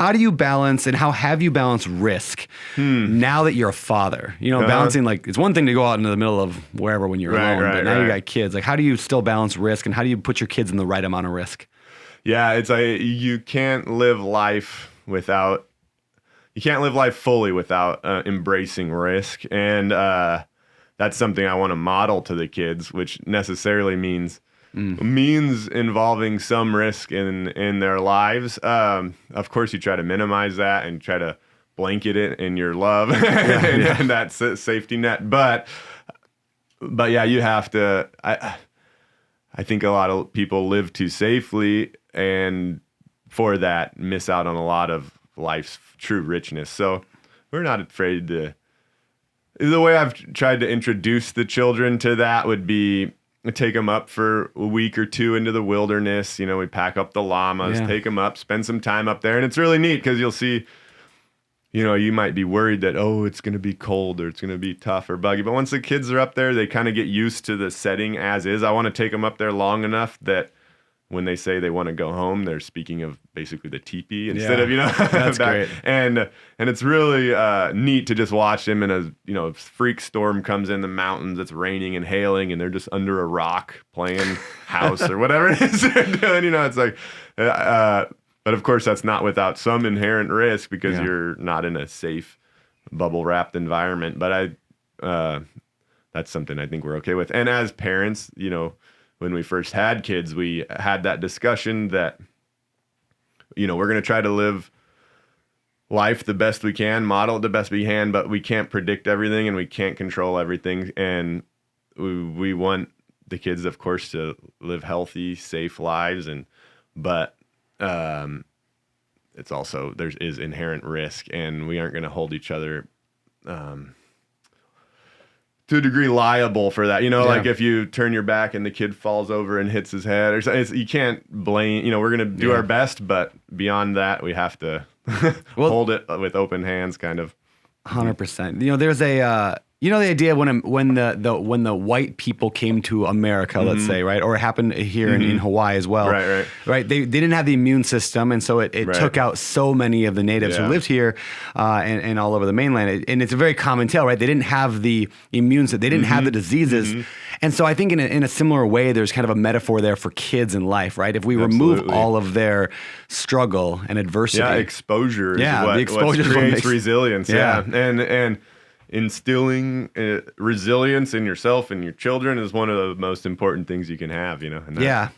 how do you balance and how have you balanced risk now that you're a father? You know, balancing, like, it's one thing to go out into the middle of wherever when you're alone, but now you got kids. Like, how do you still balance risk and how do you put your kids in the right amount of risk? Yeah, it's like you can't live life fully without embracing risk. And that's something I want to model to the kids, which necessarily means involving some risk in their lives. Of course, you try to minimize that and try to blanket it in your love and that safety net. But yeah, you have to. I think a lot of people live too safely, and for that, miss out on a lot of life's true richness. So we're not afraid to. The way I've tried to introduce the children to that would be take them up for a week or two into the wilderness. You know, we pack up the llamas, take them up, spend some time up there. And it's really neat because you'll see, you know, you might be worried that, oh, it's going to be cold or it's going to be tough or buggy. But once the kids are up there, they kind of get used to the setting as is. I want to take them up there long enough that when they say they want to go home, they're speaking of basically the teepee instead of, you know, that's great. And it's really neat to just watch them in a, you know, freak storm comes in the mountains, it's raining and hailing, and they're just under a rock playing house or whatever it is they're doing. You know, it's like, but of course that's not without some inherent risk because you're not in a safe bubble wrapped environment. But that's something I think we're okay with. And as parents, you know, when we first had kids, we had that discussion that, you know, we're going to try to live life the best we can, model it the best we can, but we can't predict everything and we can't control everything. And we want the kids, of course, to live healthy, safe lives. But it's also, there is inherent risk, and we aren't going to hold each other to a degree liable for that. You know, like if you turn your back and the kid falls over and hits his head or something, you can't blame, you know, we're going to do our best, but beyond that, we have to hold it with open hands, kind of. 100%. You know, there's a, you know, the idea when the white people came to America, let's say, right, or it happened here in Hawaii as well, right. They didn't have the immune system, and so it took out so many of the natives who lived here and all over the mainland. And it's a very common tale, right? They didn't have the immune system, they didn't have the diseases, and so I think in a similar way, there's kind of a metaphor there for kids in life, right? If we remove all of their struggle and adversity, exposure, the exposure creates resilience, and instilling resilience in yourself and your children is one of the most important things you can have, you know? And